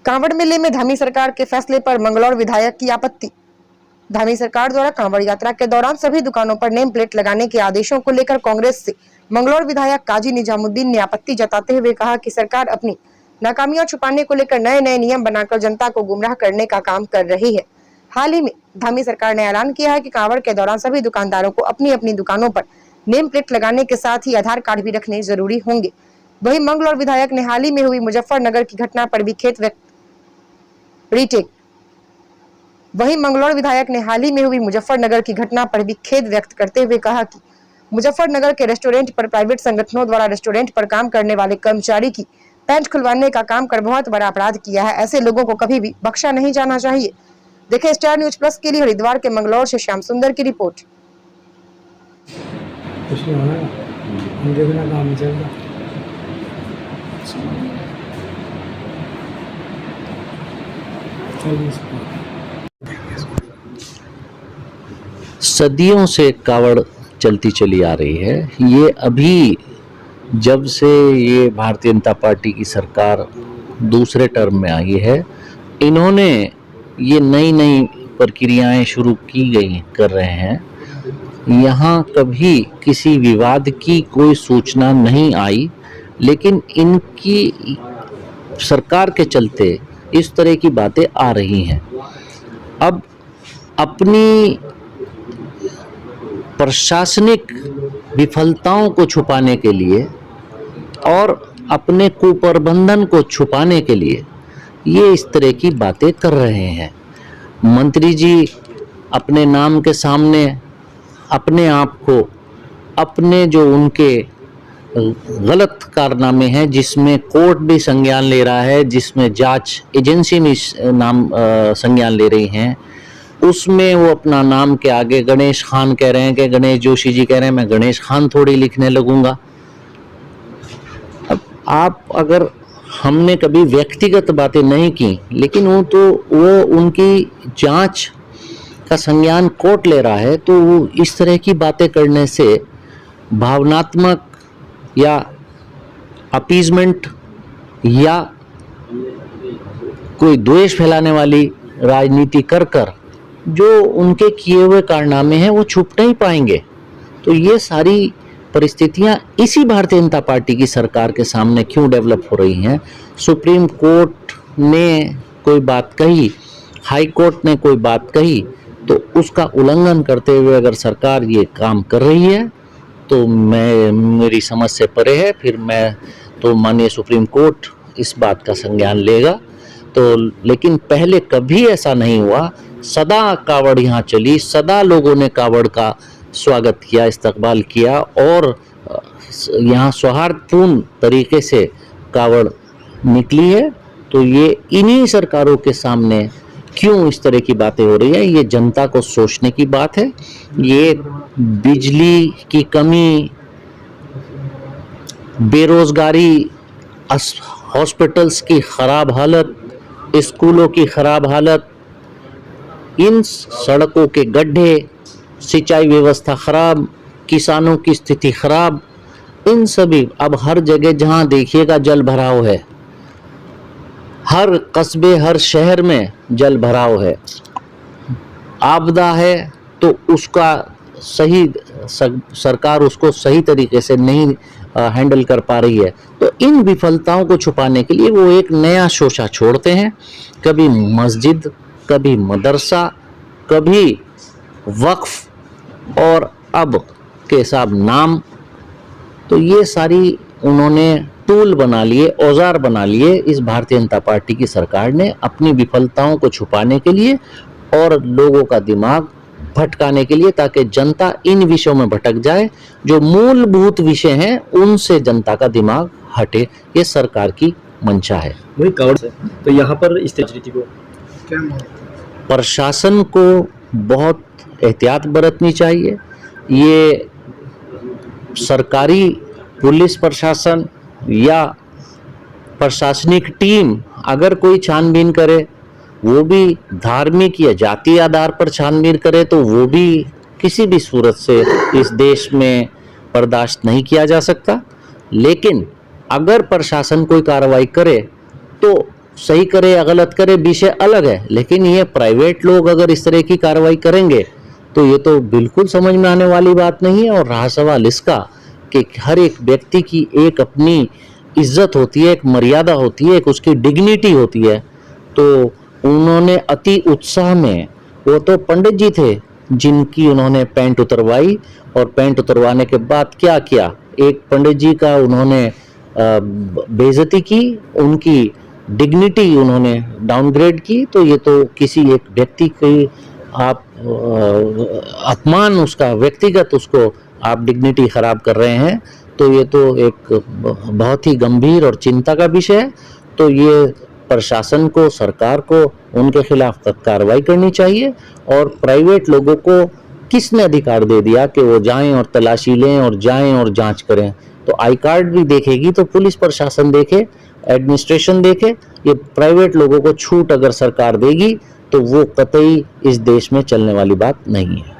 कांवड़ मेले में धामी सरकार के फैसले पर मंगलौर विधायक की आपत्ति। धामी सरकार द्वारा कांवड़ यात्रा के दौरान सभी दुकानों पर नेम प्लेट लगाने के आदेशों को लेकर कांग्रेस से मंगलौर विधायक काजी निजामुद्दीन ने आपत्ति जताते हुए कहा कि सरकार अपनी नाकामियां छुपाने को लेकर नए नए नियम बनाकर जनता को गुमराह करने का काम कर रही है। हाल ही में धामी सरकार ने ऐलान किया है कि कांवड़ के दौरान सभी दुकानदारों को अपनी अपनी दुकानों पर नेम प्लेट लगाने के साथ ही आधार कार्ड भी रखने जरूरी होंगे। वहीं मंगलौर विधायक ने हाल ही में हुई मुजफ्फरनगर की घटना पर भी खेद व्यक्त करते हुए कहा कि मुजफ्फरनगर के रेस्टोरेंट पर प्राइवेट संगठनों द्वारा रेस्टोरेंट पर काम करने वाले कर्मचारी की पैंट खुलवाने का काम कर बहुत बड़ा अपराध किया है। ऐसे लोगों को कभी भी बख्शा नहीं जाना चाहिए। देखें स्टार न्यूज प्लस के लिए हरिद्वार के मंगलौर से श्याम सुंदर की रिपोर्ट। सदियों से कावड़ चलती चली आ रही है। ये अभी जब से ये भारतीय जनता पार्टी की सरकार दूसरे टर्म में आई है, इन्होंने ये नई नई प्रक्रियाएं शुरू की गई कर रहे हैं। यहाँ कभी किसी विवाद की कोई सूचना नहीं आई, लेकिन इनकी सरकार के चलते इस तरह की बातें आ रही हैं। अब अपनी प्रशासनिक विफलताओं को छुपाने के लिए और अपने कुप्रबंधन को छुपाने के लिए ये इस तरह की बातें कर रहे हैं। मंत्री जी अपने नाम के सामने अपने आप को, अपने जो उनके गलत कारनामे हैं जिसमें कोर्ट भी संज्ञान ले रहा है, जिसमें जांच एजेंसी भी संज्ञान ले रही हैं, उसमें वो अपना नाम के आगे गणेश खान कह रहे हैं कि गणेश जोशी जी कह रहे हैं मैं गणेश खान थोड़ी लिखने लगूंगा। अब आप अगर हमने कभी व्यक्तिगत बातें नहीं की, लेकिन वो उनकी जांच का संज्ञान कोर्ट ले रहा है, तो वो इस तरह की बातें करने से भावनात्मक या अपीजमेंट या कोई द्वेष फैलाने वाली राजनीति कर जो उनके किए हुए कारनामे हैं वो छुप नहीं पाएंगे। तो ये सारी परिस्थितियां इसी भारतीय जनता पार्टी की सरकार के सामने क्यों डेवलप हो रही हैं। सुप्रीम कोर्ट ने कोई बात कही, हाई कोर्ट ने कोई बात कही, तो उसका उल्लंघन करते हुए अगर सरकार ये काम कर रही है तो मेरी समझ से परे है। फिर मैं तो माननीय सुप्रीम कोर्ट इस बात का संज्ञान लेगा। तो लेकिन पहले कभी ऐसा नहीं हुआ। सदा कावड़ यहाँ चली, सदा लोगों ने कावड़ का स्वागत किया, इस्तकबाल किया और यहाँ सौहार्दपूर्ण तरीके से कावड़ निकली है। तो ये इन्हीं सरकारों के सामने क्यों इस तरह की बातें हो रही है, ये जनता को सोचने की बात है। ये बिजली की कमी, बेरोजगारी, हॉस्पिटल्स की खराब हालत, स्कूलों की खराब हालत, इन सड़कों के गड्ढे, सिंचाई व्यवस्था खराब, किसानों की स्थिति खराब, इन सभी अब हर जगह जहां देखिएगा जल भराव है। हर कस्बे, हर शहर में जल भराव है। आपदा है तो उसका सही सरकार उसको सही तरीके से नहीं हैंडल कर पा रही है। तो इन विफलताओं को छुपाने के लिए वो एक नया शोशा छोड़ते हैं। कभी मस्जिद, कभी मदरसा, कभी वक्फ और अब के साहब नाम। तो ये सारी उन्होंने टूल बना लिए, औजार बना लिए इस भारतीय जनता पार्टी की सरकार ने अपनी विफलताओं को छुपाने के लिए और लोगों का दिमाग भटकाने के लिए, ताकि जनता इन विषयों में भटक जाए। जो मूलभूत विषय हैं उनसे जनता का दिमाग हटे, ये सरकार की मंशा है। वही कावड़ से तो यहाँ पर इस राजनीति को क्या प्रशासन को बहुत एहतियात बरतनी चाहिए। ये सरकारी पुलिस प्रशासन या प्रशासनिक टीम अगर कोई छानबीन करे, वो भी धार्मिक या जातीय आधार पर छानबीन करे, तो वो भी किसी भी सूरत से इस देश में बर्दाश्त नहीं किया जा सकता। लेकिन अगर प्रशासन कोई कार्रवाई करे तो सही करे या गलत करे विषय अलग है, लेकिन ये प्राइवेट लोग अगर इस तरह की कार्रवाई करेंगे तो ये तो बिल्कुल समझ में आने वाली बात नहीं है। और रहा सवाल इसका कि हर एक व्यक्ति की एक अपनी इज्जत होती है, एक मर्यादा होती है, एक उसकी डिग्निटी होती है। तो उन्होंने अति उत्साह में, वो तो पंडित जी थे जिनकी उन्होंने पैंट उतरवाई, और पैंट उतरवाने के बाद क्या किया, एक पंडित जी का उन्होंने बेइज्जती की, उनकी डिग्निटी उन्होंने डाउनग्रेड की। तो ये तो किसी एक व्यक्ति की आप अपमान, उसका व्यक्तिगत उसको आप डिग्निटी खराब कर रहे हैं। तो ये तो एक बहुत ही गंभीर और चिंता का विषय है। तो ये प्रशासन को, सरकार को उनके खिलाफ कार्रवाई करनी चाहिए। और प्राइवेट लोगों को किसने अधिकार दे दिया कि वो जाएं और तलाशी लें और जाएं और जांच करें? तो आई कार्ड भी देखेगी तो पुलिस प्रशासन देखे, एडमिनिस्ट्रेशन देखे। ये प्राइवेट लोगों को छूट अगर सरकार देगी तो वो कतई इस देश में चलने वाली बात नहीं है।